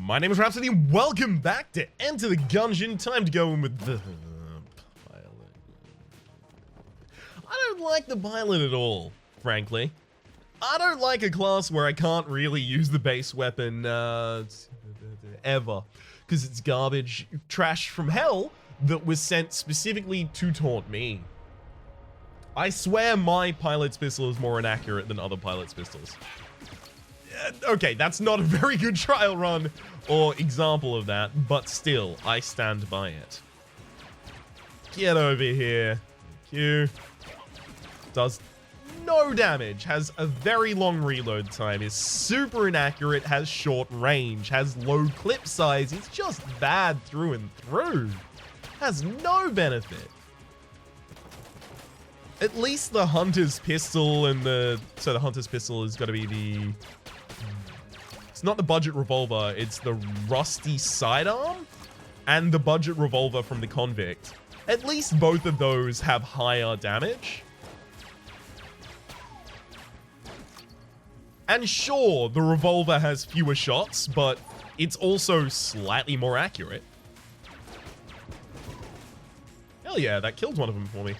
My name is Rhapsody. Welcome back to Enter the Gungeon. Time to go in with the pilot. I don't like the pilot at all, frankly. I don't like a class where I can't really use the base weapon ever, because it's garbage trash from hell that was sent specifically to taunt me. I swear my pilot's pistol is more inaccurate than other pilot's pistols. Okay, that's not a very good trial run or example of that, but still, I stand by it. Get over here. Thank you. Does no damage, has a very long reload time, is super inaccurate, has short range, has low clip size, it's just bad through and through. Has no benefit. At least the Hunter's pistol and the Hunter's pistol has got to be the... It's not the budget revolver, it's the rusty sidearm and the budget revolver from the Convict. At least both of those have higher damage. And sure, the revolver has fewer shots, but it's also slightly more accurate. Hell yeah, that killed one of them for me.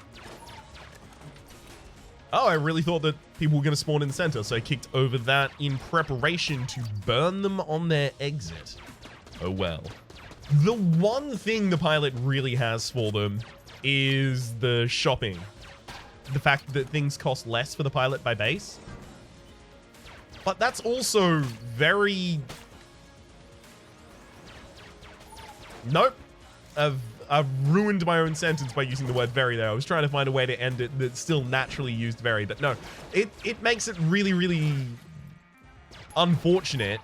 Oh, I really thought that people were going to spawn in the center, so I kicked over that in preparation to burn them on their exit. Oh well. The one thing the pilot really has for them is the shopping. The fact that things cost less for the pilot by base. But that's also very... Nope. I've ruined my own sentence by using the word very there. I was trying to find a way to end it that still naturally used very, but no. It makes it really, really unfortunate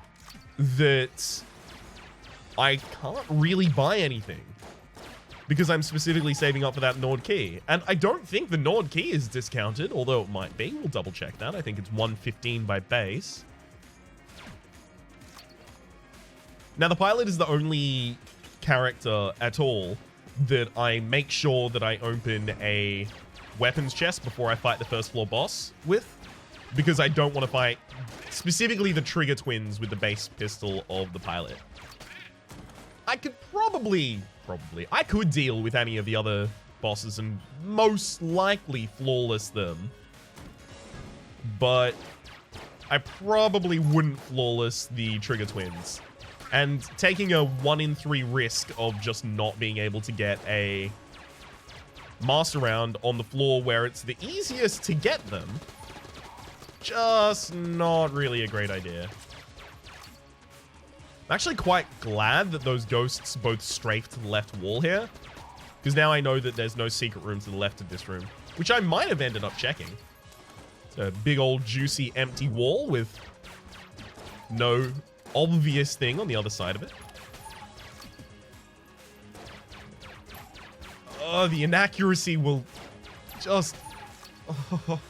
that I can't really buy anything because I'm specifically saving up for that Nord key. And I don't think the Nord key is discounted, although it might be. We'll double check that. I think it's 115 by base. Now, the pilot is the only character at all that I make sure that I open a weapons chest before I fight the first floor boss with, because I don't want to fight specifically the trigger twins with the base pistol of the pilot. I could I could deal with any of the other bosses and most likely flawless them, but I probably wouldn't flawless the trigger twins. And taking a 1 in 3 risk of just not being able to get a master round on the floor where it's the easiest to get them, just not really a great idea. I'm actually quite glad that those ghosts both strafe to the left wall here, because now I know that there's no secret room to the left of this room, which I might have ended up checking. It's a big old juicy empty wall with no obvious thing on the other side of it. Oh, the inaccuracy will just...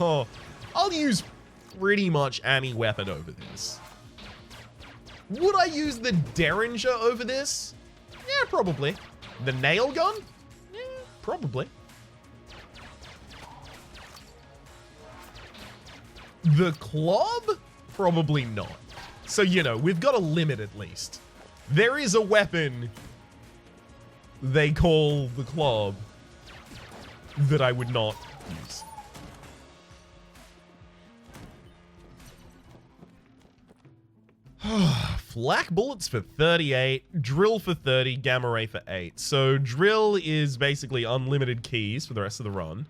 Oh, I'll use pretty much any weapon over this. Would I use the Derringer over this? Yeah, probably. The nail gun? Yeah, probably. The club? Probably not. So, you know, we've got a limit at least. There is a weapon they call the club that I would not use. Flak bullets for 38, drill for 30, gamma ray for 8. So drill is basically unlimited keys for the rest of the run.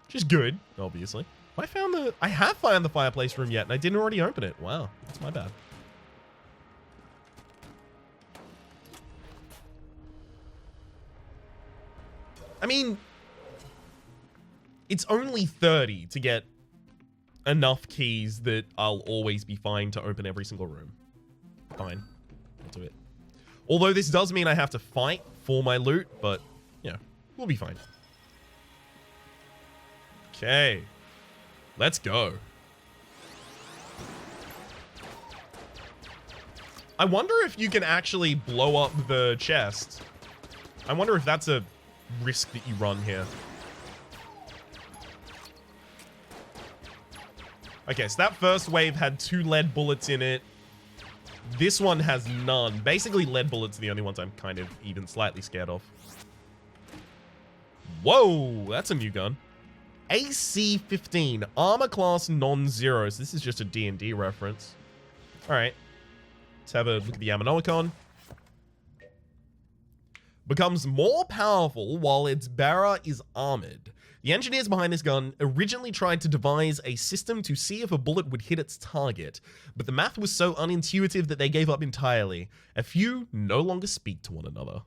Which is good, obviously. I have found the fireplace room yet, and I didn't already open it. Wow, that's my bad. I mean, it's only 30 to get enough keys that I'll always be fine to open every single room. Fine, I'll do it. Although this does mean I have to fight for my loot, but, you know, we'll be fine. Okay. Let's go. I wonder if you can actually blow up the chest. I wonder if that's a risk that you run here. Okay, so that first wave had 2 lead bullets in it. This one has none. Basically, lead bullets are the only ones I'm kind of even slightly scared of. Whoa, that's a new gun. AC-15, armor class non-zero. So this is just a D&D reference. All right. Let's have a look at the Ammonomicon. Becomes more powerful while its bearer is armored. The engineers behind this gun originally tried to devise a system to see if a bullet would hit its target, but the math was so unintuitive that they gave up entirely. A few no longer speak to one another.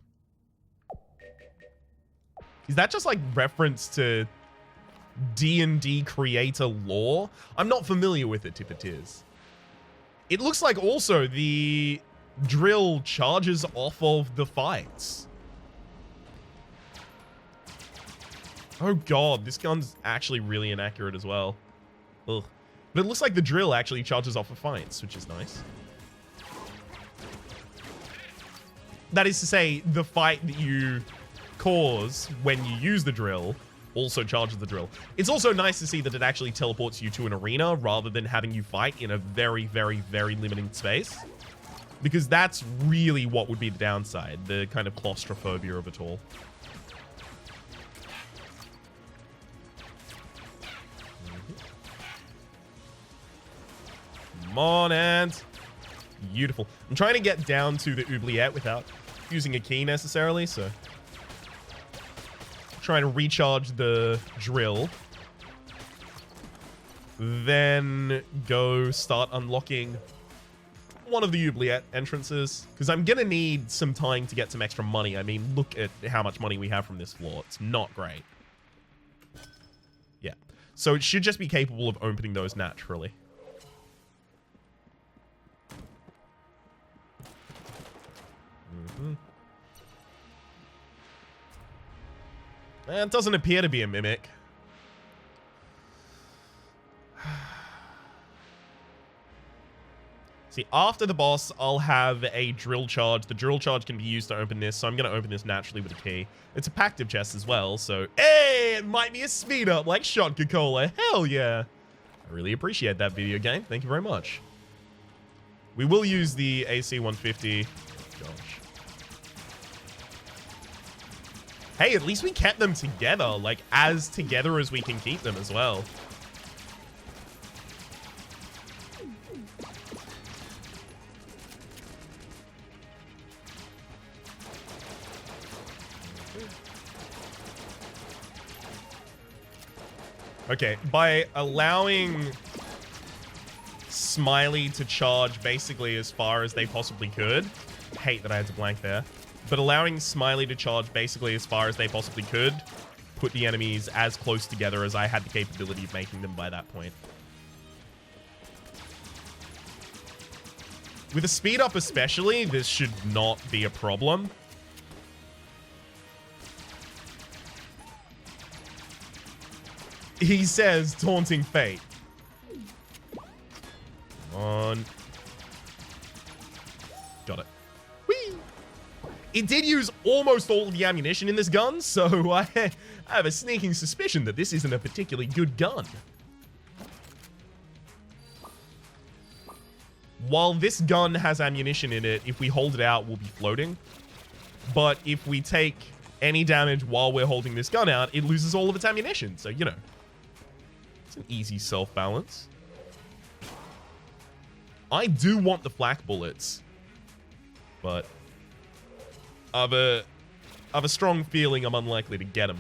Is that just like reference to D&D creator lore? I'm not familiar with it if it is. It looks like also the drill charges off of the fights. Oh god, this gun's actually really inaccurate as well. Ugh. But it looks like the drill actually charges off of fights, which is nice. That is to say, the fight that you cause when you use the drill also charges the drill. It's also nice to see that it actually teleports you to an arena rather than having you fight in a very, very, very limiting space. Because that's really what would be the downside, the kind of claustrophobia of it all. Come on, Ant. Beautiful. I'm trying to get down to the oubliette without using a key necessarily, so trying to recharge the drill. Then go start unlocking one of the oubliette entrances, because I'm gonna need some time to get some extra money. I mean, look at how much money we have from this floor. It's not great. Yeah. So it should just be capable of opening those naturally. It doesn't appear to be a mimic. See, after the boss, I'll have a drill charge. The drill charge can be used to open this, so I'm going to open this naturally with a key. It's a pactive chest as well, so hey, it might be a speed up like Shotgun Cola. Hell yeah. I really appreciate that video game. Thank you very much. We will use the AC-150. Gosh. Hey, at least we kept them together, like, as together as we can keep them as well. Okay, by allowing Smiley to charge basically as far as they possibly could, hate that I had to blank there, but allowing Smiley to charge basically as far as they possibly could put the enemies as close together as I had the capability of making them by that point. With a speed up especially, this should not be a problem. He says, taunting fate. Come on. Got it. Whee! It did use almost all of the ammunition in this gun, so I have a sneaking suspicion that this isn't a particularly good gun. While this gun has ammunition in it, if we hold it out, we'll be floating. But if we take any damage while we're holding this gun out, it loses all of its ammunition. So, you know, it's an easy self-balance. I do want the flak bullets, but I have a strong feeling I'm unlikely to get them.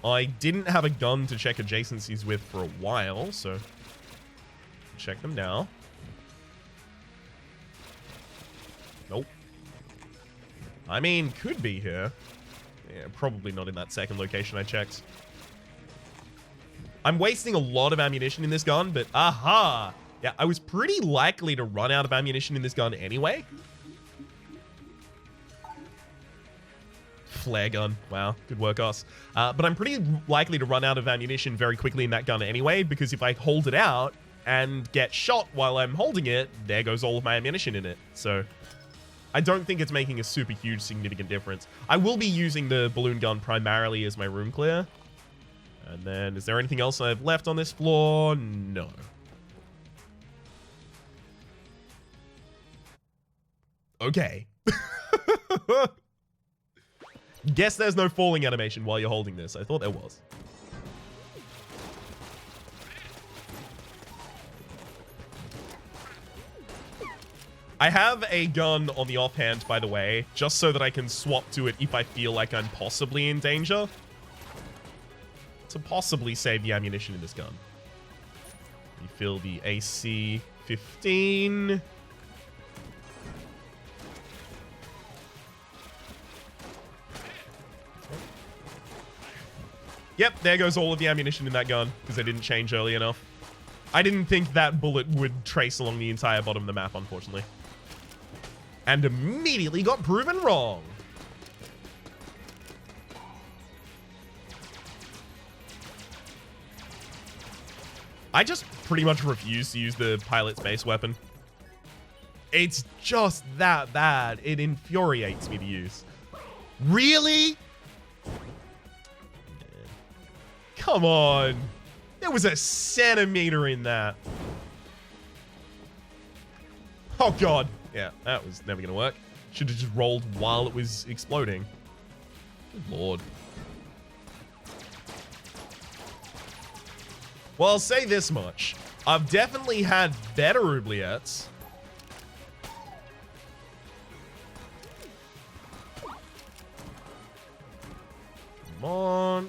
I didn't have a gun to check adjacencies with for a while, so check them now. Nope. I mean, could be here. Yeah, probably not in that second location I checked. I'm wasting a lot of ammunition in this gun, but aha! Yeah, I was pretty likely to run out of ammunition in this gun anyway. Flare gun. Wow, good work, us. But I'm pretty likely to run out of ammunition very quickly in that gun anyway, because if I hold it out and get shot while I'm holding it, there goes all of my ammunition in it. So I don't think it's making a super huge significant difference. I will be using the balloon gun primarily as my room clear. And then, is there anything else I've left on this floor? No. Okay. Guess there's no falling animation while you're holding this. I thought there was. I have a gun on the offhand, by the way, just so that I can swap to it if I feel like I'm possibly in danger. To possibly save the ammunition in this gun. Refill the AC-15. Yep, there goes all of the ammunition in that gun, because I didn't change early enough. I didn't think that bullet would trace along the entire bottom of the map, unfortunately. And immediately got proven wrong. I just pretty much refuse to use the pilot's base weapon. It's just that bad. It infuriates me to use. Really? Come on. There was a centimeter in that. Oh, God. Yeah, that was never going to work. Should have just rolled while it was exploding. Good Lord. Well, I'll say this much. I've definitely had better oubliettes. Come on.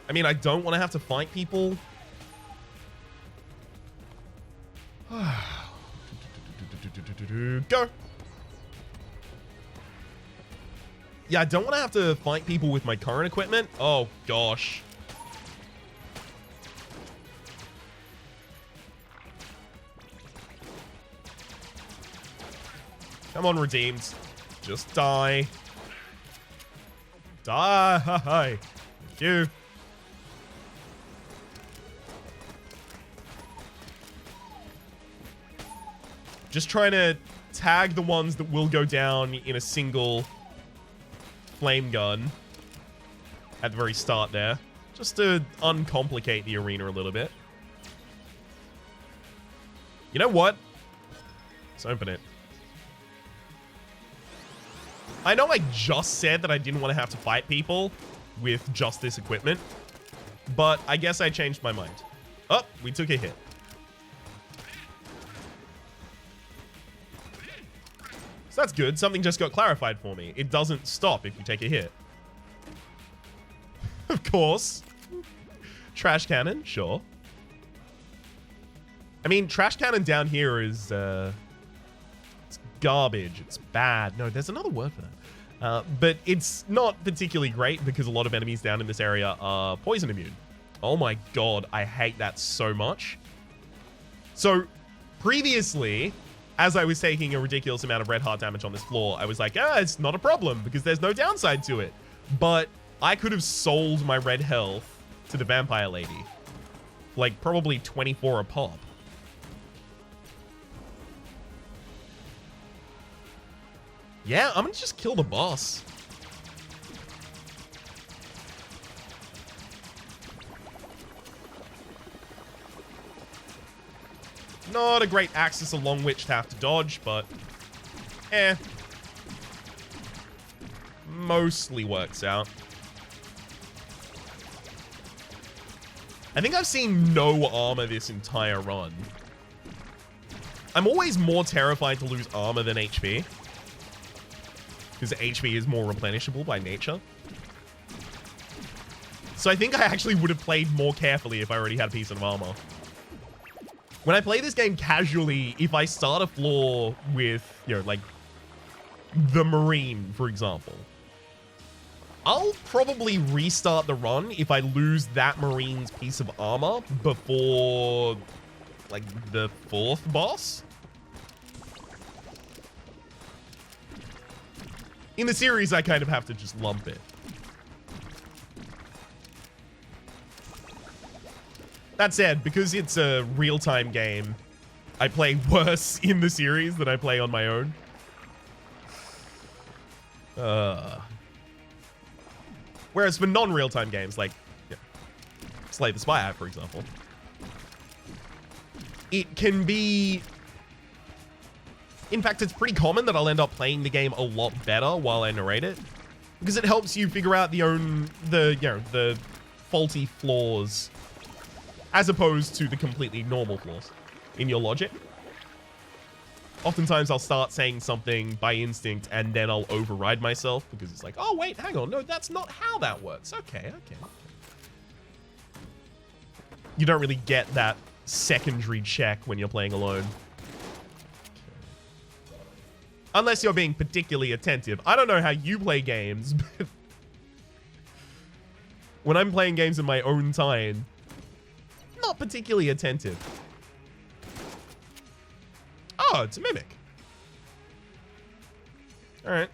I mean, I don't want to have to fight people. Go. Yeah, I don't want to have to fight people with my current equipment. Oh, gosh. Come on, redeemed. Just die. Die. Thank you. Just trying to tag the ones that will go down in a single flame gun at the very start there. Just to uncomplicate the arena a little bit. You know what? Let's open it. I know I just said that I didn't want to have to fight people with just this equipment, but I guess I changed my mind. Oh, we took a hit. So that's good. Something just got clarified for me. It doesn't stop if you take a hit. Of course. Trash cannon, sure. I mean, trash cannon down here is, it's garbage. It's bad. No, there's another word for that. But it's not particularly great because a lot of enemies down in this area are poison immune. Oh my god, I hate that so much. So, previously, as I was taking a ridiculous amount of red heart damage on this floor, I was like, it's not a problem because there's no downside to it. But I could have sold my red health to the vampire lady. Like, probably 24 a pop. Yeah, I'm gonna just kill the boss. Not a great axis along which to have to dodge, but mostly works out. I think I've seen no armor this entire run. I'm always more terrified to lose armor than HP. Because HP is more replenishable by nature. So I think I actually would have played more carefully if I already had a piece of armor. When I play this game casually, if I start a floor with, you know, like, the Marine, for example, I'll probably restart the run if I lose that Marine's piece of armor before, like, the 4th boss. In the series, I kind of have to just lump it. That said, because it's a real-time game, I play worse in the series than I play on my own. Whereas for non-real-time games, like Slay the Spy at, for example. It can be... In fact, it's pretty common that I'll end up playing the game a lot better while I narrate it, because it helps you figure out the faulty flaws as opposed to the completely normal flaws in your logic. Oftentimes I'll start saying something by instinct and then I'll override myself because it's like, oh wait, hang on, no, that's not how that works. Okay. You don't really get that secondary check when you're playing alone. Unless you're being particularly attentive. I don't know how you play games, but when I'm playing games in my own time, not particularly attentive. Oh, it's a mimic. Alright.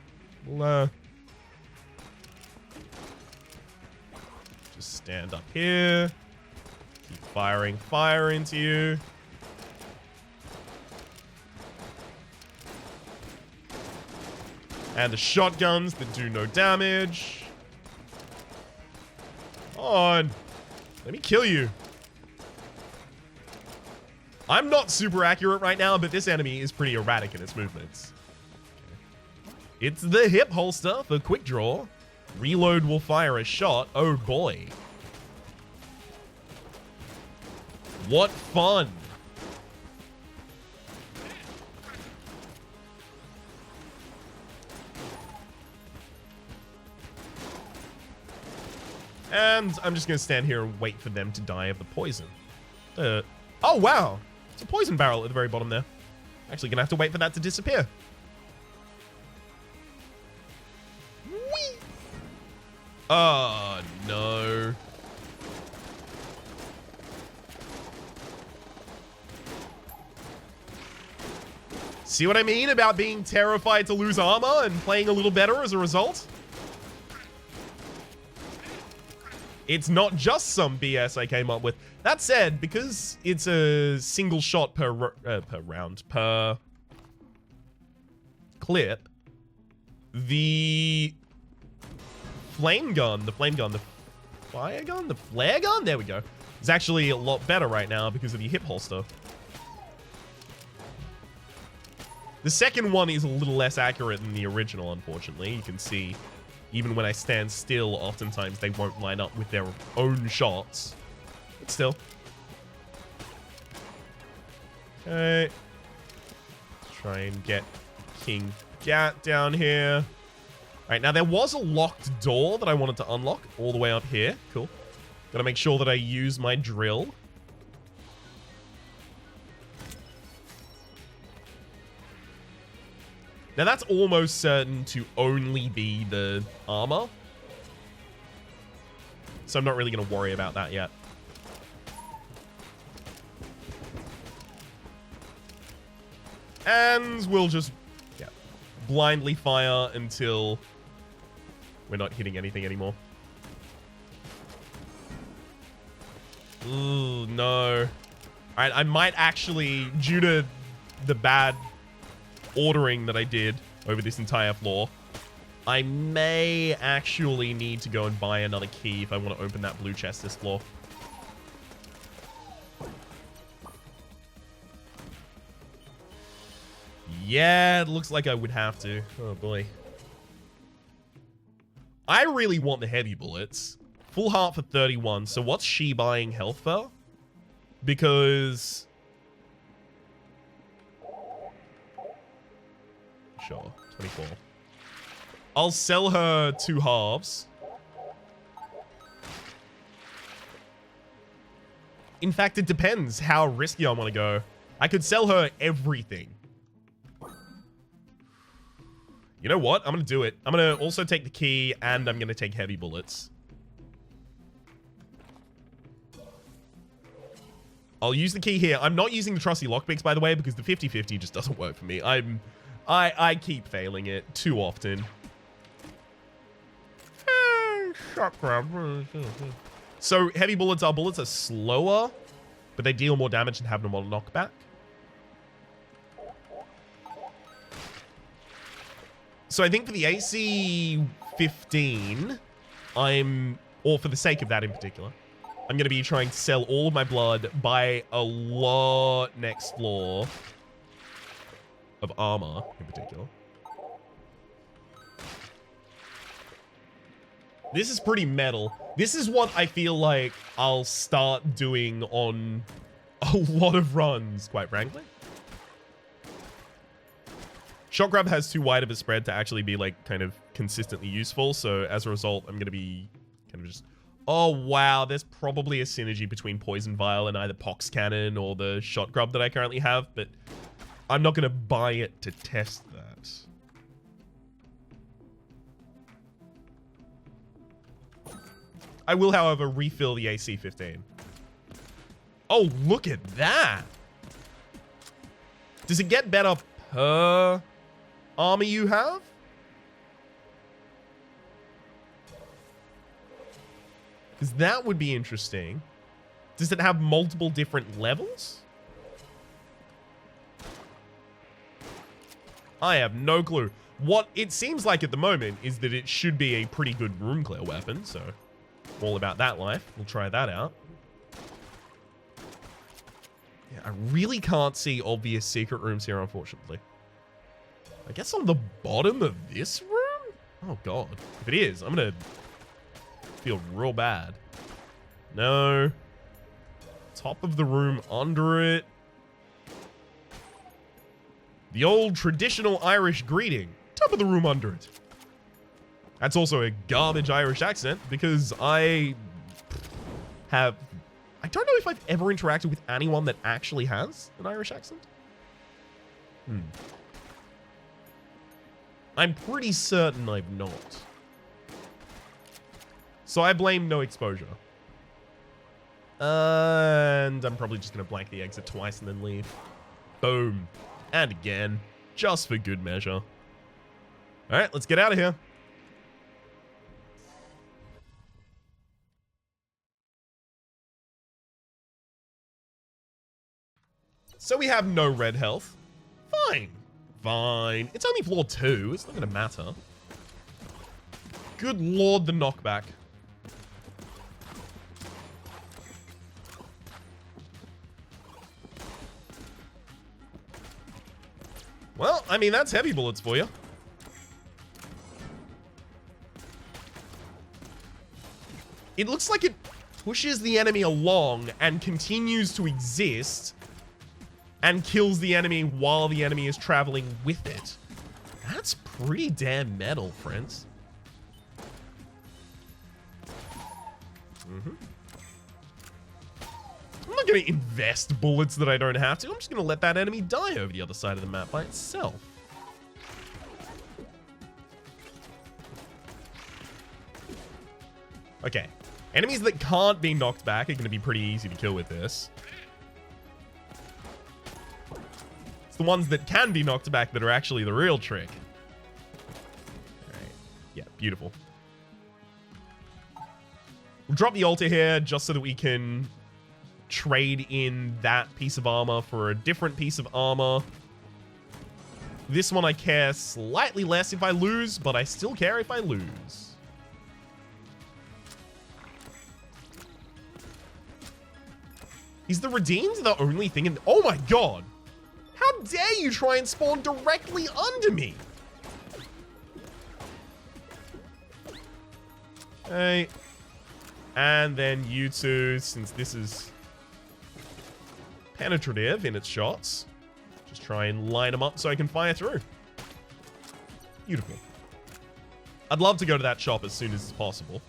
We'll, just stand up here. Keep firing fire into you. And the shotguns that do no damage. Come on. Let me kill you. I'm not super accurate right now, but this enemy is pretty erratic in its movements. Okay. It's the hip holster for quick draw. Reload will fire a shot. Oh boy. What fun. And I'm just going to stand here and wait for them to die of the poison. Oh, wow. It's a poison barrel at the very bottom there. Actually going to have to wait for that to disappear. Whee! Oh, no. See what I mean about being terrified to lose armor and playing a little better as a result? It's not just some BS I came up with. That said, because it's a single shot per round, per clip, the flame gun, the fire gun, the flare gun, there we go, is actually a lot better right now because of the hip holster. The second one is a little less accurate than the original, unfortunately. You can see, even when I stand still, oftentimes they won't line up with their own shots. But still. Okay. Let's try and get King Gat down here. Alright, now there was a locked door that I wanted to unlock all the way up here. Cool. Gotta make sure that I use my drill. Now that's almost certain to only be the armor. So I'm not really going to worry about that yet. And we'll just blindly fire until we're not hitting anything anymore. Ooh, no. Alright, I might actually, due to the bad ordering that I did over this entire floor, I may actually need to go and buy another key if I want to open that blue chest this floor. Yeah, it looks like I would have to. Oh boy. I really want the heavy bullets. Full heart for 31. So what's she buying health for? Because... Sure, 24. I'll sell her 2 halves. In fact, it depends how risky I want to go. I could sell her everything. You know what? I'm going to do it. I'm going to also take the key, and I'm going to take heavy bullets. I'll use the key here. I'm not using the trusty lockpicks, by the way, because the 50-50 just doesn't work for me. I keep failing it too often. So heavy bullets are slower, but they deal more damage and have no more knockback. So I think for the AC-15, or for the sake of that in particular, I'm going to be trying to sell all of my blood, buy a lot next floor of armor in particular. This is pretty metal. This is what I feel like I'll start doing on a lot of runs, quite frankly. Shot grab has too wide of a spread to actually be like kind of consistently useful. So as a result, I'm going to be kind of just... Oh, wow. There's probably a synergy between Poison Vial and either Pox Cannon or the Shot grub that I currently have, but I'm not going to buy it to test that. I will, however, refill the AC-15. Oh, look at that. Does it get better per armor you have? Because that would be interesting. Does it have multiple different levels? I have no clue. What it seems like at the moment is that it should be a pretty good room clear weapon, so all about that life. We'll try that out. Yeah, I really can't see obvious secret rooms here, unfortunately. I guess on the bottom of this room? Oh, God. If it is, I'm going to feel real bad. No. Top of the room under it. The old traditional Irish greeting. Top of the room under it. That's also a garbage Irish accent because I don't know if I've ever interacted with anyone that actually has an Irish accent. I'm pretty certain I've not. So I blame no exposure. And I'm probably just going to blank the exit twice and then leave. Boom. And again. Just for good measure. Alright, let's get out of here. So we have no red health. Fine. Fine. It's only floor 2. It's not going to matter. Good lord, the knockback. Well, I mean, that's heavy bullets for you. It looks like it pushes the enemy along and continues to exist and kills the enemy while the enemy is traveling with it. That's pretty damn metal, friends. I'm not going to invest bullets that I don't have to. I'm just going to let that enemy die over the other side of the map by itself. Okay. Enemies that can't be knocked back are going to be pretty easy to kill with this. It's the ones that can be knocked back that are actually the real trick. Alright. Yeah, beautiful. We'll drop the altar here just so that we can trade in that piece of armor for a different piece of armor. This one I care slightly less if I lose, but I still care if I lose. Is the redeemed the only thing in... Oh my god! How dare you try and spawn directly under me? Hey. And then you two, since this is penetrative in its shots, just try and line them up so I can fire through. Beautiful. I'd love to go to that shop as soon as possible.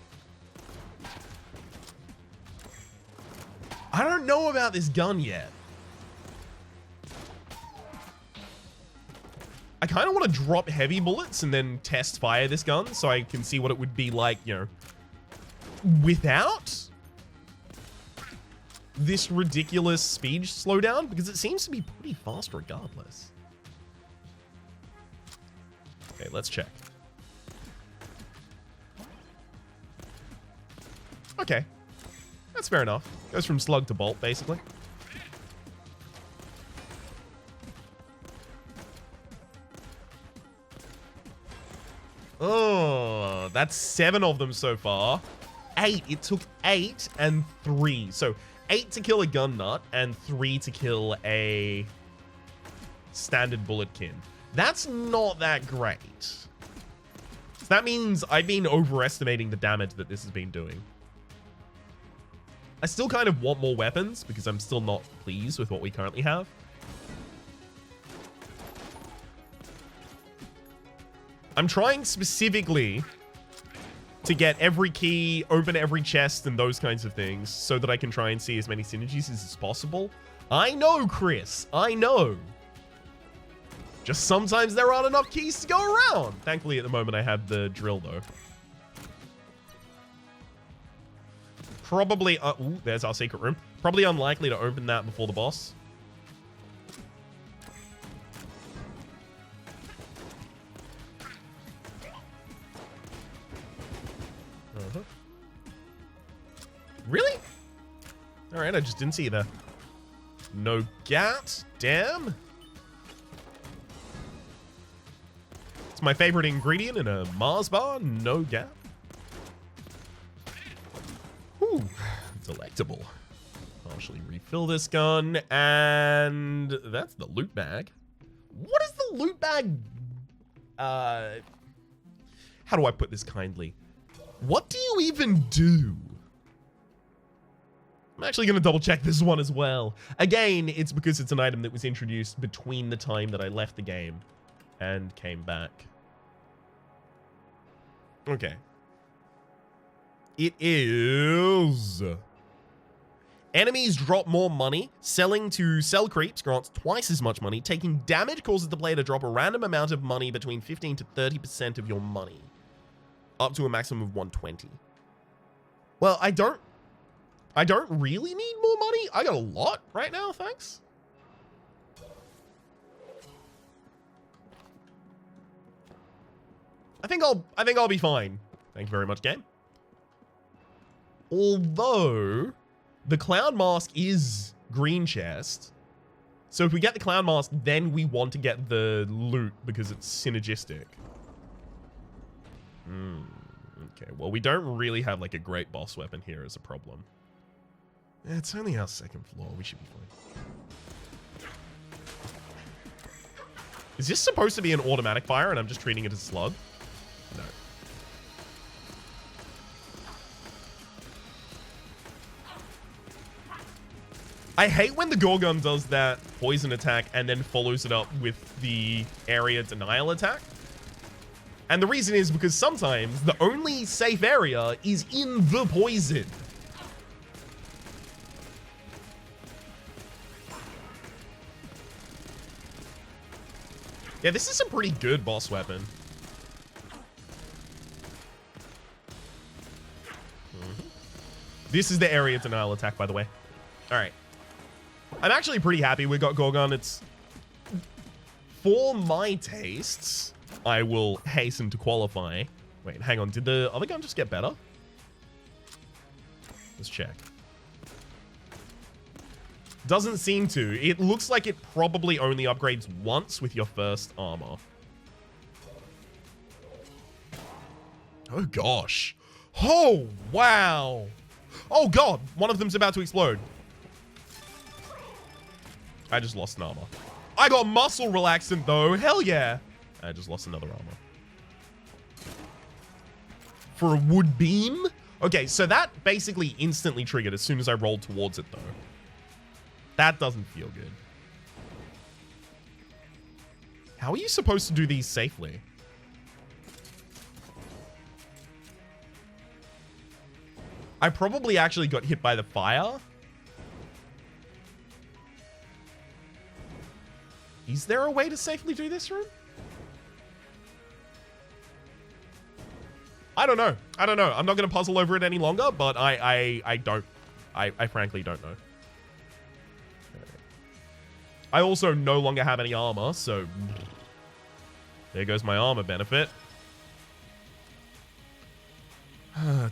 I don't know about this gun yet. I kind of want to drop heavy bullets and then test fire this gun so I can see what it would be like, you know, without this ridiculous speed slowdown, because it seems to be pretty fast regardless. Okay, let's check. Okay. That's fair enough. Goes from slug to bolt, basically. Oh, that's 7 of them so far. 8. It took 8 and 3. So 8 to kill a gun nut and 3 to kill a standard bulletkin. That's not that great. So that means I've been overestimating the damage that this has been doing. I still kind of want more weapons because I'm still not pleased with what we currently have. I'm trying specifically to get every key, open every chest, and those kinds of things so that I can try and see as many synergies as possible. I know, Chris. I know. Just sometimes there aren't enough keys to go around. Thankfully, at the moment, I have the drill, though. Probably... ooh, there's our secret room. Probably unlikely to open that before the boss. Really? Alright, I just didn't see you there. No gat. Damn. It's my favorite ingredient in a Mars bar. No gat. Whew. Delectable. Partially refill this gun. And that's the loot bag. What is the loot bag? How do I put this kindly? What do you even do? I'm actually going to double check this one as well. Again, it's because it's an item that was introduced between the time that I left the game and came back. Okay. It is... Enemies drop more money. Selling to sell creeps grants twice as much money. Taking damage causes the player to drop a random amount of money between 15 to 30% of your money. Up to a maximum of 120. Well, I don't really need more money. I got a lot right now, thanks. I think I'll be fine. Thank you very much, game. Although the clown mask is green chest. So if we get the clown mask, then we want to get the loot because it's synergistic. Okay, well, we don't really have like a great boss weapon here as a problem. It's only our second floor. We should be fine. Is this supposed to be an automatic fire and I'm just treating it as a slug? No. I hate when the Gorgon does that poison attack and then follows it up with the area denial attack. And the reason is because sometimes the only safe area is in the poison. Yeah, this is a pretty good boss weapon. This is the area denial attack, by the way. All right. I'm actually pretty happy we got Gorgon. It's... For my tastes, I will hasten to qualify. Wait, hang on. Did the other gun just get better? Let's check. Doesn't seem to. It looks like it probably only upgrades once with your first armor. Oh, gosh. Oh, wow. Oh, God. One of them's about to explode. I just lost an armor. I got muscle relaxant, though. Hell yeah. I just lost another armor. For a wood beam? Okay, so that basically instantly triggered as soon as I rolled towards it, though. That doesn't feel good. How are you supposed to do these safely? I probably actually got hit by the fire. Is there a way to safely do this room? I don't know. I don't know. I'm not going to puzzle over it any longer, but I frankly don't know. I also no longer have any armor, so there goes my armor benefit.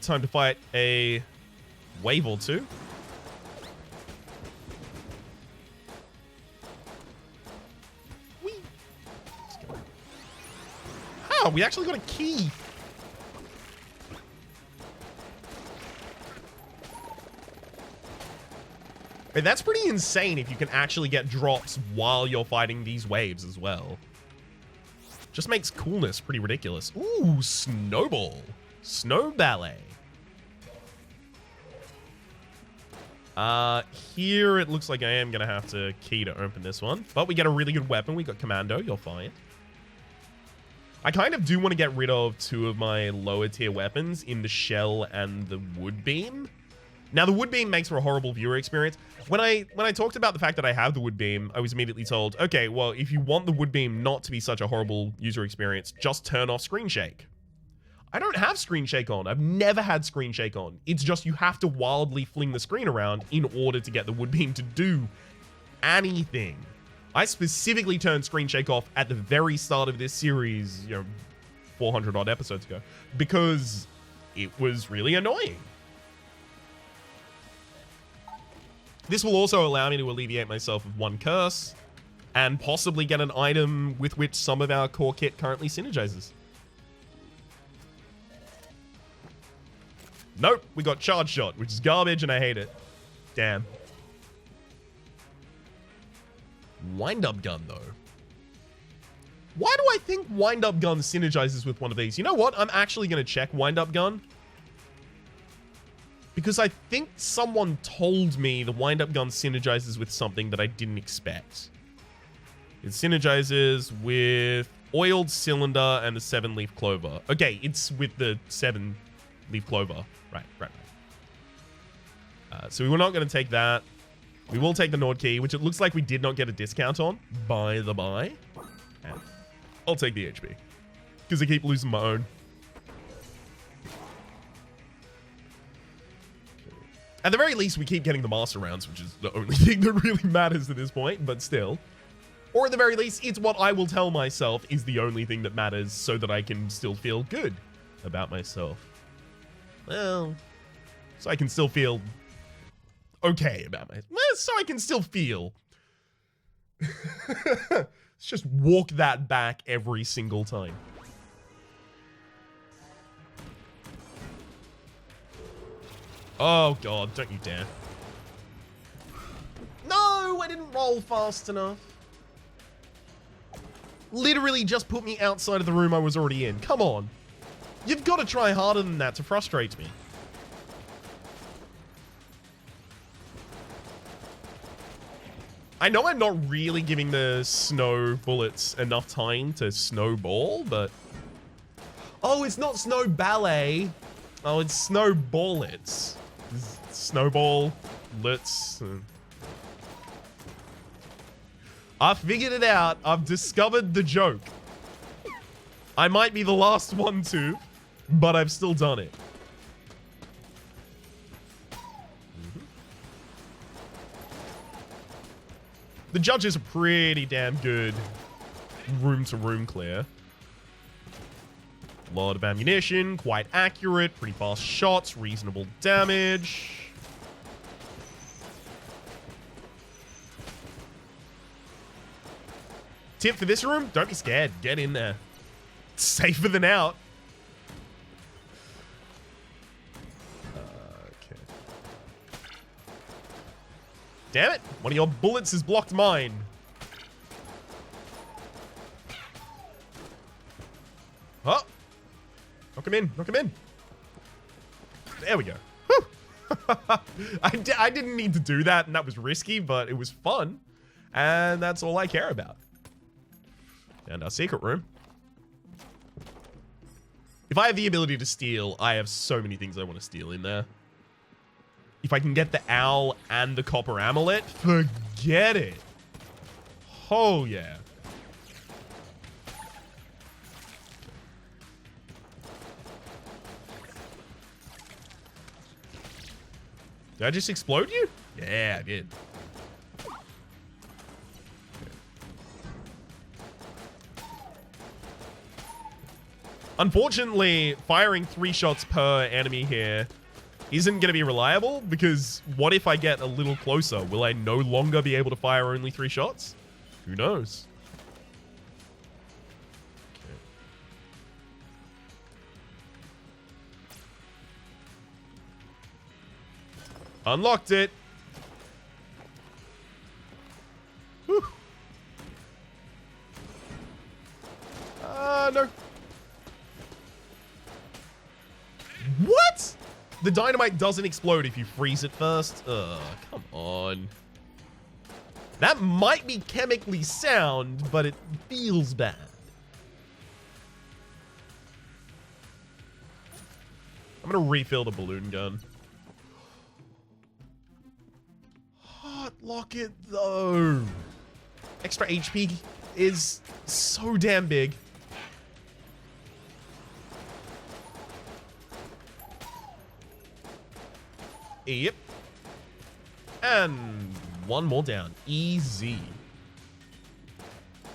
Time to fight a wave or two. Whee. Let's go. Ah, we actually got a key. And that's pretty insane if you can actually get drops while you're fighting these waves as well. Just makes coolness pretty ridiculous. Ooh, snowball. Snow ballet. Here it looks like I am going to have to key to open this one. But we get a really good weapon. We got commando. You're fine. I kind of do want to get rid of 2 of my lower tier weapons in the shell and the wood beam. Now, the wood beam makes for a horrible viewer experience. When I talked about the fact that I have the wood beam, I was immediately told, okay, well, if you want the wood beam not to be such a horrible user experience, just turn off screen shake. I don't have screen shake on. I've never had screen shake on. It's just you have to wildly fling the screen around in order to get the wood beam to do anything. I specifically turned screen shake off at the very start of this series, 400 odd episodes ago, because it was really annoying. This will also allow me to alleviate myself of 1 curse and possibly get an item with which some of our core kit currently synergizes. Nope, we got charge shot, which is garbage and I hate it. Damn. Wind-up gun, though. Why do I think wind-up gun synergizes with one of these? You know what? I'm actually going to check wind-up gun. Because I think someone told me the wind-up gun synergizes with something that I didn't expect. It synergizes with oiled cylinder and the 7-leaf clover. Okay, it's with the 7-leaf clover. Right. So we're not going to take that. We will take the Nord key, which it looks like we did not get a discount on, by the by. And I'll take the HP. Because I keep losing my own. At the very least, we keep getting the master rounds, which is the only thing that really matters at this point, but still. Or at the very least, it's what I will tell myself is the only thing that matters so that I can still feel good about myself. Well, so I can still feel okay about myself. Well, so I can still feel. Let's just walk that back every single time. Oh, God, don't you dare. No, I didn't roll fast enough. Literally just put me outside of the room I was already in. Come on. You've got to try harder than that to frustrate me. I know I'm not really giving the snow bullets enough time to snowball, but... Oh, it's not snow ballet. Oh, it's snow ballets. Snowball, lits. I figured it out. I've discovered the joke. I might be the last one to, but I've still done it. The judges are pretty damn good room-to-room clear. A lot of ammunition, quite accurate, pretty fast shots, reasonable damage. Tip for this room, don't be scared. Get in there. It's safer than out. Okay. Damn it. One of your bullets has blocked mine. Oh. Knock him in. Knock him in. There we go. I didn't need to do that, and that was risky, but it was fun. And that's all I care about. And our secret room. If I have the ability to steal, I have so many things I want to steal in there. If I can get the owl and the copper amulet, forget it. Oh, yeah. Did I just explode you? Yeah, I did. Unfortunately, firing 3 shots per enemy here isn't going to be reliable, because what if I get a little closer? Will I no longer be able to fire only 3 shots? Who knows? Okay. Unlocked it. the dynamite doesn't explode if you freeze it first. Ugh, come on. That might be chemically sound, but it feels bad. I'm gonna refill the balloon gun. Heart locket, though. Extra HP is so damn big. Yep. And one more down. Easy.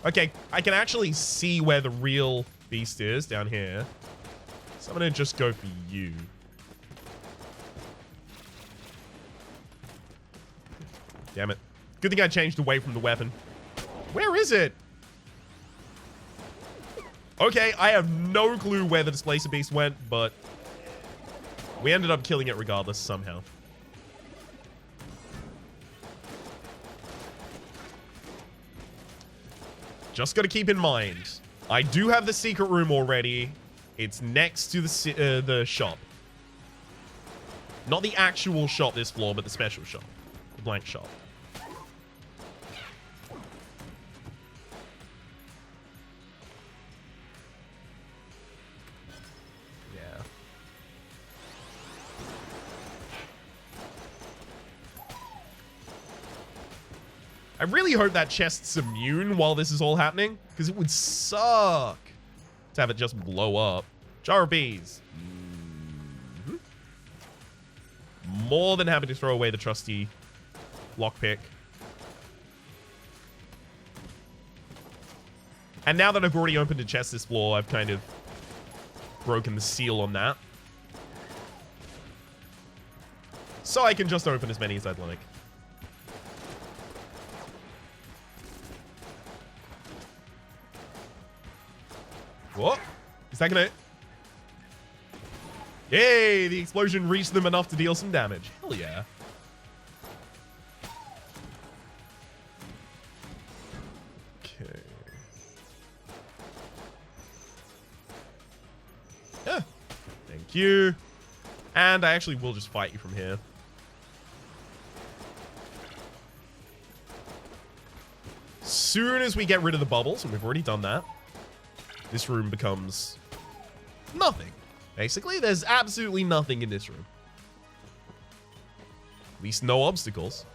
Okay, I can actually see where the real beast is down here. So I'm gonna just go for you. Damn it. Good thing I changed away from the weapon. Where is it? Okay, I have no clue where the Displacer Beast went, but we ended up killing it regardless somehow. Just got to keep in mind, I do have the secret room already. It's next to the shop. Not the actual shop this floor, but the special shop. The blank shop. Yeah. I really hope that chest's immune while this is all happening, because it would suck to have it just blow up. Jar of bees. More than happy to throw away the trusty lockpick. And now that I've already opened a chest this floor, I've kind of broken the seal on that. So I can just open as many as I'd like. What? Is that gonna... Yay! The explosion reached them enough to deal some damage. Hell yeah. Okay. Yeah. Thank you. And I actually will just fight you from here. Soon as we get rid of the bubbles, and we've already done that, this room becomes nothing. Basically, there's absolutely nothing in this room. At least no obstacles.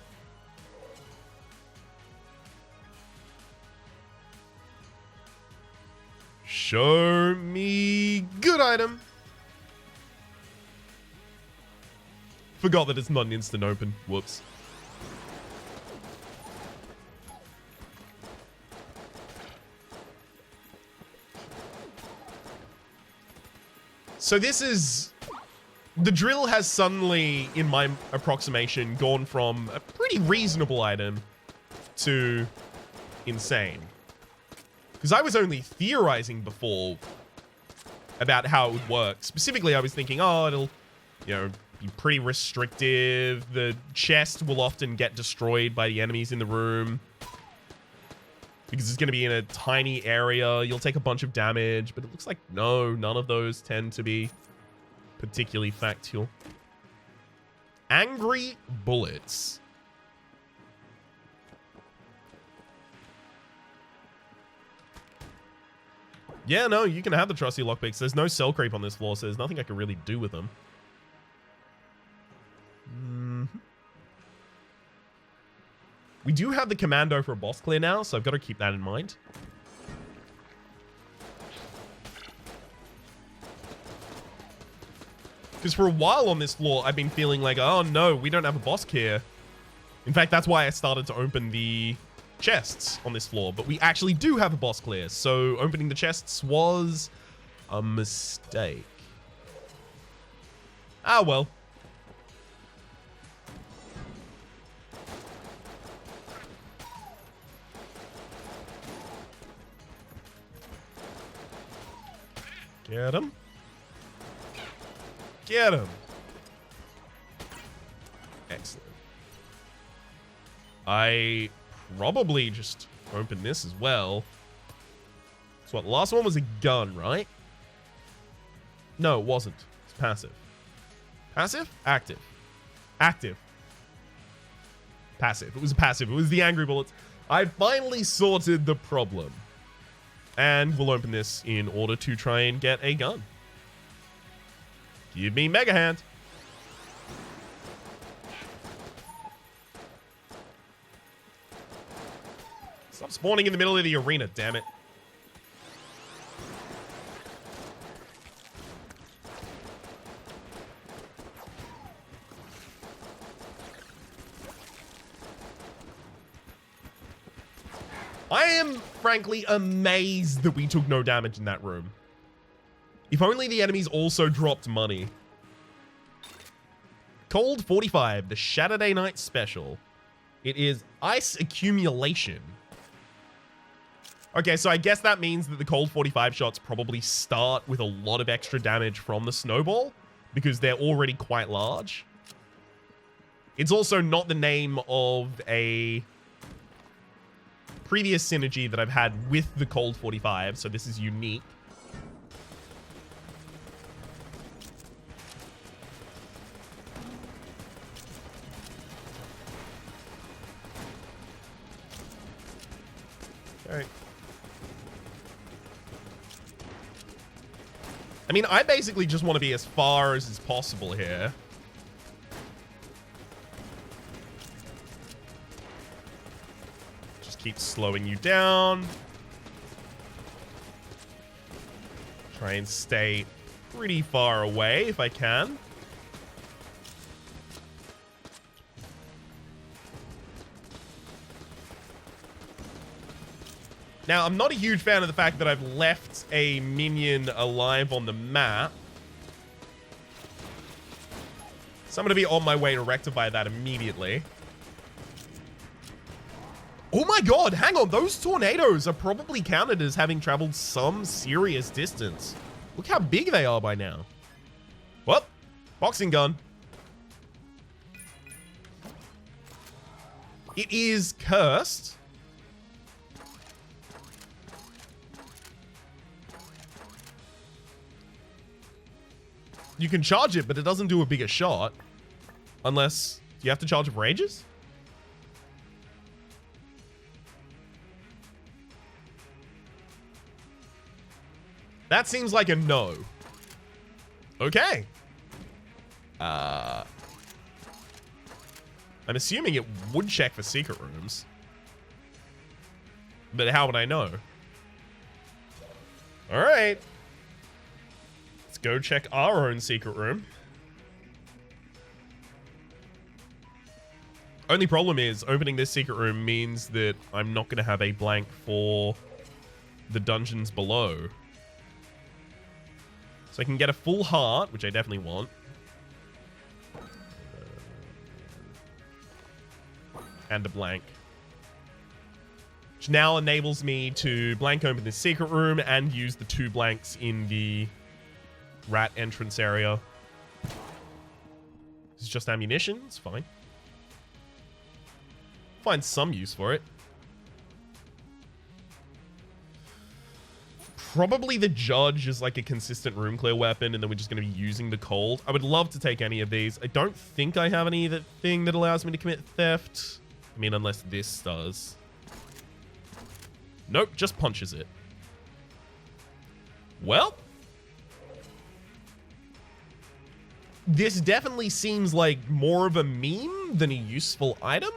Show me good item. Forgot that it's not an instant open. Whoops. So this is... The drill has suddenly, in my approximation, gone from a pretty reasonable item to insane. Because I was only theorizing before about how it would work. Specifically, I was thinking, oh, it'll, you know, be pretty restrictive. The chest will often get destroyed by the enemies in the room. Because it's going to be in a tiny area. You'll take a bunch of damage. But it looks like, no, none of those tend to be particularly factual. Angry bullets. Yeah, no, you can have the trusty lockpicks. There's no cell creep on this floor, so there's nothing I can really do with them. We do have the commando for a boss clear now, so I've got to keep that in mind. Because for a while on this floor, I've been feeling like, oh no, we don't have a boss clear. In fact, that's why I started to open the chests on this floor. But we actually do have a boss clear, so opening the chests was a mistake. Ah, well. Get him. Get him. Excellent. I probably just open this as well. So what, the last one was a gun, right? No, it wasn't. It's passive. Passive? Active. Active. Passive. It was passive. It was the angry bullets. I finally sorted the problem. And we'll open this in order to try and get a gun. Give me Mega Hand. Stop spawning in the middle of the arena, damn it. I am, frankly, amazed that we took no damage in that room. If only the enemies also dropped money. Cold 45, the Saturday Night Special. It is ice accumulation. Okay, so I guess that means that the Cold 45 shots probably start with a lot of extra damage from the snowball, because they're already quite large. It's also not the name of a previous synergy that I've had with the Cold 45, so this is unique. Alright. I mean, I basically just want to be as far as is possible here. Just keep slowing you down. Try and stay pretty far away if I can. Now, I'm not a huge fan of the fact that I've left a minion alive on the map. So I'm going to be on my way to rectify that immediately. Oh my god, hang on. Those tornadoes are probably counted as having traveled some serious distance. Look how big they are by now. Well, boxing gun. It is cursed. You can charge it, but it doesn't do a bigger shot. Unless you have to charge it for ages? That seems like a no. Okay. I'm assuming it would check for secret rooms. But how would I know? Alright. Let's go check our own secret room. Only problem is, opening this secret room means that I'm not going to have a blank for the dungeons below. So I can get a full heart, which I definitely want. And a blank. Which now enables me to blank open this secret room and use the 2 blanks in the rat entrance area. This is just ammunition. It's fine. Find some use for it. Probably the Judge is like a consistent room clear weapon, and then we're just going to be using the cold. I would love to take any of these. I don't think I have anything that allows me to commit theft. I mean, unless this does. Nope, just punches it. Well. This definitely seems like more of a meme than a useful item.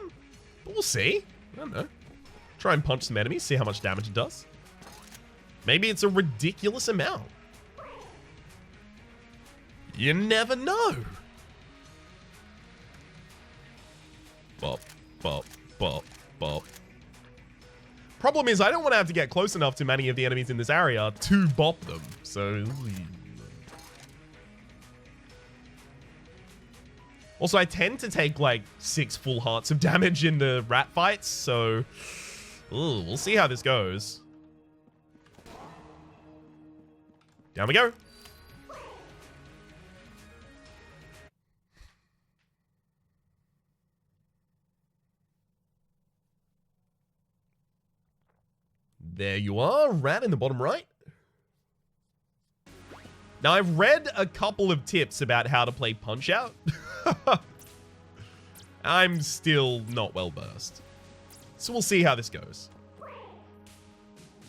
But we'll see. I don't know. Try and punch some enemies, see how much damage it does. Maybe it's a ridiculous amount. You never know. Bop, bop, bop, bop. Problem is, I don't want to have to get close enough to many of the enemies in this area to bop them. So... Also, I tend to take like 6 full hearts of damage in the rat fights, so... Ooh, we'll see how this goes. Down we go. There you are, rat in the bottom right. Now, I've read a couple of tips about how to play Punch-Out. I'm still not well versed. So we'll see how this goes.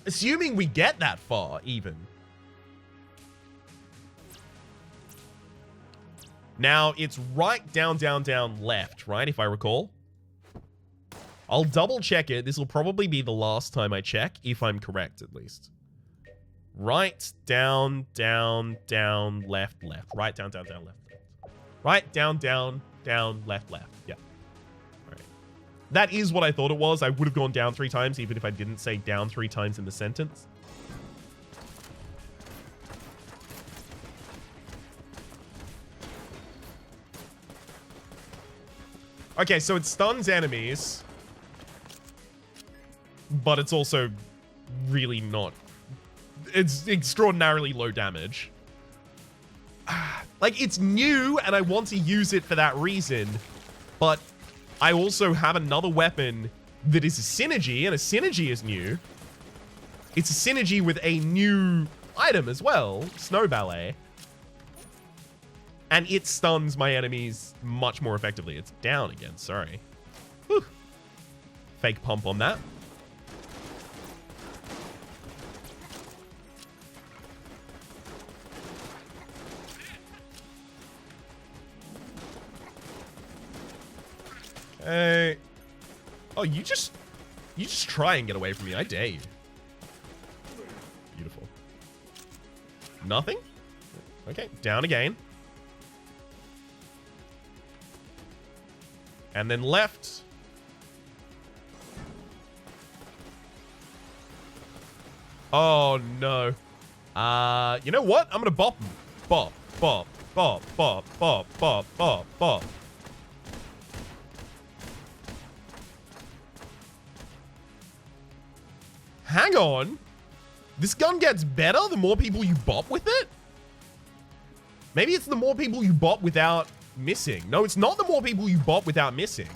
Assuming we get that far, even. Now, it's right, down, down, down, left, right, if I recall? I'll double check it. This will probably be the last time I check, if I'm correct, at least. Right, down, down, down, left, left. Right, down, down, down, left, left. Right, down, down, down, left, left. Yeah. All right. That is what I thought it was. I would have gone down 3 times, even if I didn't say down 3 times in the sentence. Okay, so it stuns enemies. But it's also really not. It's extraordinarily low damage. Like, it's new, and I want to use it for that reason. But I also have another weapon that is a synergy, and a synergy is new. It's a synergy with a new item as well, Snow Ballet. And it stuns my enemies much more effectively. It's down again, sorry. Whew. Fake pump on that. Hey. Oh, you just try and get away from me. I dare you. Beautiful. Nothing? Okay, down again. And then left. Oh, no. You know what? I'm gonna bop him. Bop, bop, bop, bop, bop, bop, bop, bop. Hang on. This gun gets better the more people you bop with it? Maybe it's the more people you bop without missing. No, it's not the more people you bop without missing.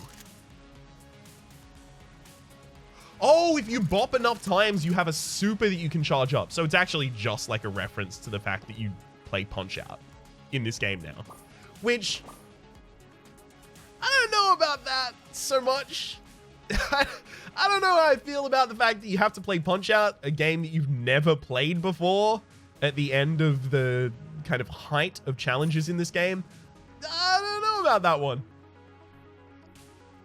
Oh, if you bop enough times, you have a super that you can charge up. So it's actually just like a reference to the fact that you play Punch-Out in this game now. Which, I don't know about that so much. I don't know how I feel about the fact that you have to play Punch-Out, a game that you've never played before, at the end of the kind of height of challenges in this game. I don't know about that one.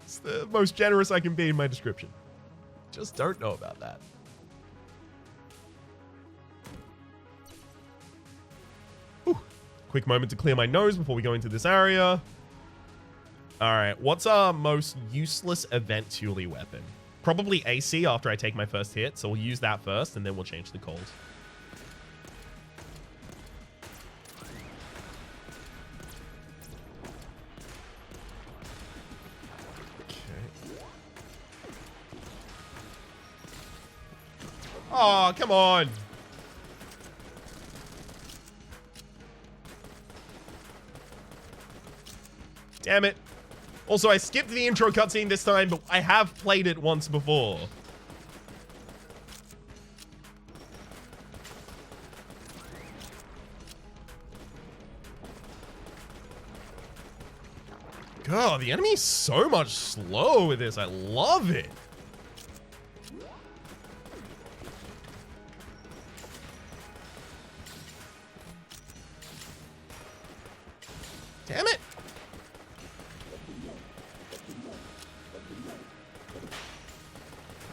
It's the most generous I can be in my description. Just don't know about that. Whew. Quick moment to clear my nose before we go into this area. Alright, what's our most useless event Thule weapon? Probably AC after I take my first hit, so we'll use that first, and then we'll change the cold. Okay. Oh, come on! Damn it. Also, I skipped the intro cutscene this time, but I have played it once before. God, the enemy's so much slower with this. I love it. Damn it.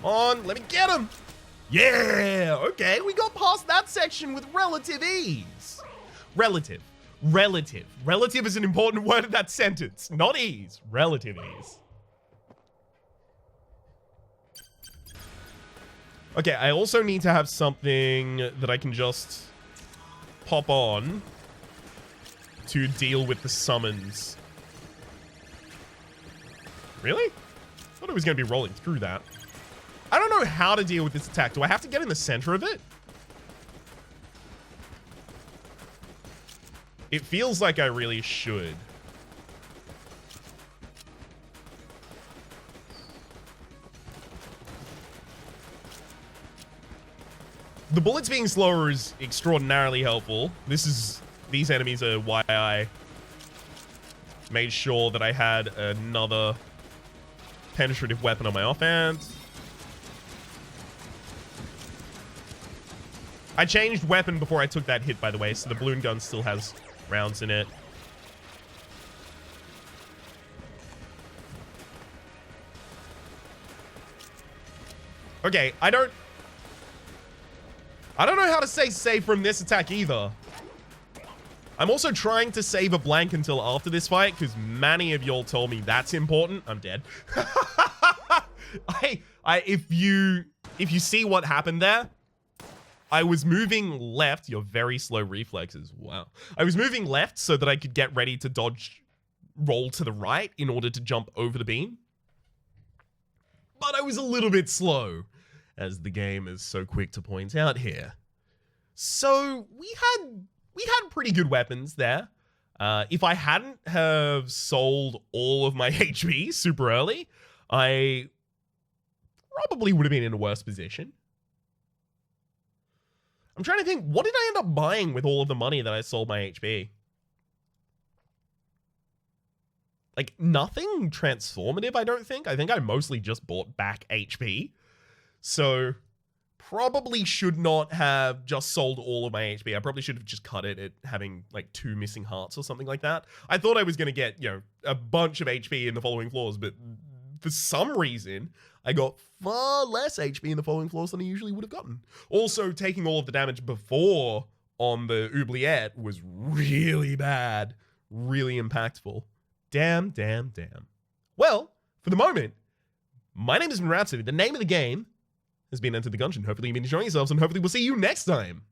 Come on, let me get him. Yeah, okay, we got past that section with relative ease. Relative. Relative. Relative is an important word in that sentence. Not ease. Relative ease. Okay, I also need to have something that I can just pop on to deal with the summons. Really? I thought it was going to be rolling through that. I don't know how to deal with this attack. Do I have to get in the center of it? It feels like I really should. The bullets being slower is extraordinarily helpful. This is these enemies are why I made sure that I had another penetrative weapon on my offense. I changed weapon before I took that hit, by the way, so the balloon gun still has rounds in it. Okay, I don't know how to say save from this attack either. I'm also trying to save a blank until after this fight, because many of y'all told me that's important. I'm dead. If you see what happened there, I was moving left. Your very slow reflexes. Wow. I was moving left so that I could get ready to dodge, roll to the right in order to jump over the beam. But I was a little bit slow, as the game is so quick to point out here. So we had pretty good weapons there. If I hadn't have sold all of my HP super early, I probably would have been in a worse position. I'm trying to think, what did I end up buying with all of the money that I sold my HP? Like, nothing transformative, I don't think. I think I mostly just bought back HP. So, probably should not have just sold all of my HP. I probably should have just cut it at having, like, 2 missing hearts or something like that. I thought I was going to get, you know, a bunch of HP in the following floors, but for some reason, I got far less HP in the following floors than I usually would have gotten. Also, taking all of the damage before on the oubliette was really bad. Really impactful. Damn. Well, for the moment, my name has been Rhapsody. The name of the game has been Enter the Gungeon. Hopefully you've been enjoying yourselves, and hopefully we'll see you next time.